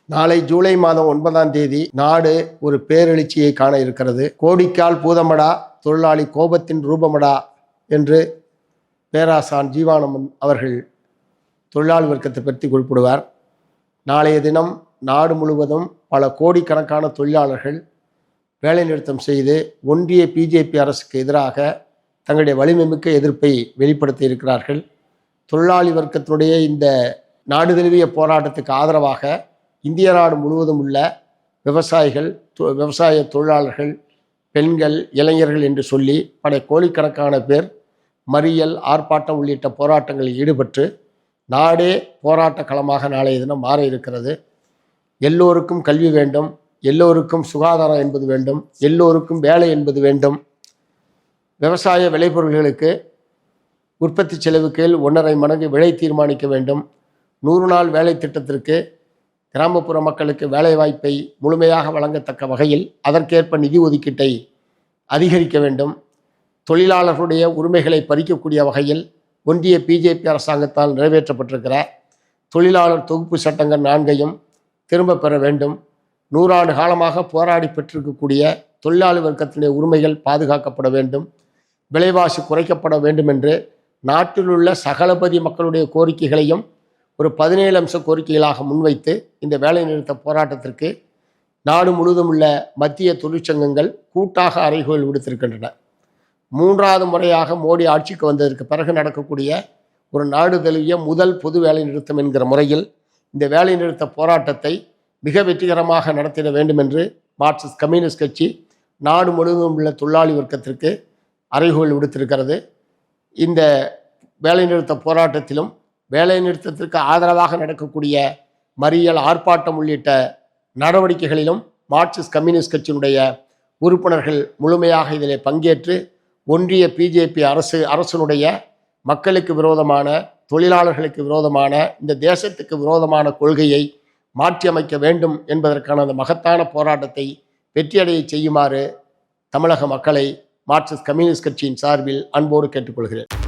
நாளை ஜூலை மாதம் 9ஆம் தேதி நாடு ஒரு பேரெழுச்சியை காண இருக்கிறது. கோடிக்கால் பூதமடா, தொழிலாளி கோபத்தின் ரூபமடா என்று பேராசான் ஜீவானந்தம் அவர்கள் தொழிலாளி வர்க்கத்தை பற்றி குறிப்பிடுவார். நாளைய தினம் நாடு முழுவதும் பல கோடிக்கணக்கான தொழிலாளர்கள் வேலைநிறுத்தம் செய்து ஒன்றிய பிஜேபி அரசுக்கு எதிராக தங்களுடைய வலிமைமிக்க எதிர்ப்பை வெளிப்படுத்தி இருக்கிறார்கள். தொழிலாளி வர்க்கத்தினுடைய இந்த நாடு தழுவிய போராட்டத்துக்கு ஆதரவாக இந்திய நாடு முழுவதும் உள்ள விவசாயிகள், விவசாய தொழிலாளர்கள், பெண்கள், இளைஞர்கள் என்று சொல்லி பல கோடிக்கணக்கான பேர் மறியல், ஆர்ப்பாட்டம் உள்ளிட்ட போராட்டங்களில் ஈடுபட்டு நாடே போராட்ட களமாக நாளைய தினம் மாற இருக்கிறது. எல்லோருக்கும் கல்வி வேண்டும், எல்லோருக்கும் சுகாதாரம் என்பது வேண்டும், எல்லோருக்கும் வேலை என்பது வேண்டும். விவசாய விளைபொருள்களுக்கு உற்பத்தி செலவு கீழ் 1.5 மடங்கு விலை தீர்மானிக்க வேண்டும். 100 நாள் வேலை திட்டத்திற்கு கிராமப்புற மக்களுக்கு வேலை வாய்ப்பை முழுமையாக வழங்கத்தக்க வகையில் அதற்கேற்ப நிதி ஒதுக்கீட்டை அதிகரிக்க வேண்டும். தொழிலாளர்களுடைய உரிமைகளை பறிக்கக்கூடிய வகையில் ஒன்றிய பிஜேபி அரசாங்கத்தால் நிறைவேற்றப்பட்டிருக்கிற தொழிலாளர் தொகுப்பு சட்டங்கள் 4ஐயும் திரும்ப பெற வேண்டும். 100 ஆண்டு காலமாக போராடி பெற்றிருக்கக்கூடிய தொழிலாளி வர்க்கத்தினுடைய உரிமைகள் பாதுகாக்கப்பட வேண்டும். விலைவாசி குறைக்கப்பட வேண்டும் என்று நாட்டில் உள்ள சகலபதி மக்களுடைய கோரிக்கைகளையும் ஒரு 17 அம்ச கோரிக்கைகளாக முன்வைத்து இந்த வேலைநிறுத்த போராட்டத்திற்கு நாடு முழுவதும் உள்ள மத்திய தொழிற்சங்கங்கள் கூட்டாக அறைகோல் விடுத்திருக்கின்றன. 3வது முறையாக மோடி ஆட்சிக்கு வந்ததற்கு பிறகு நடக்கக்கூடிய ஒரு நாடு தழுவிய முதல் பொது வேலைநிறுத்தம் என்கிற முறையில் இந்த வேலைநிறுத்த போராட்டத்தை மிக வெற்றிகரமாக நடத்திட வேண்டும் என்று மார்க்சிஸ்ட் கம்யூனிஸ்ட் கட்சி நாடு முழுவதும் உள்ள தொழிலாளி வர்க்கத்திற்கு அறைகோல் விடுத்திருக்கிறது. இந்த வேலைநிறுத்த போராட்டத்திலும் வேலைநிறுத்தத்திற்கு ஆதரவாக நடக்கக்கூடிய மறியல், ஆர்ப்பாட்டம் உள்ளிட்ட நடவடிக்கைகளிலும் மார்க்சிஸ்ட் கம்யூனிஸ்ட் கட்சியினுடைய உறுப்பினர்கள் முழுமையாக இதில் பங்கேற்று ஒன்றிய பிஜேபி அரசினுடைய மக்களுக்கு விரோதமான, தொழிலாளர்களுக்கு விரோதமான, இந்த தேசத்துக்கு விரோதமான கொள்கையை மாற்றியமைக்க வேண்டும் என்பதற்கான அந்த மகத்தான போராட்டத்தை வெற்றியடைய செய்யுமாறு தமிழக மக்களை மார்க்சிஸ்ட் கம்யூனிஸ்ட் கட்சியின் சார்பில் அன்போடு கேட்டுக்கொள்கிறேன்.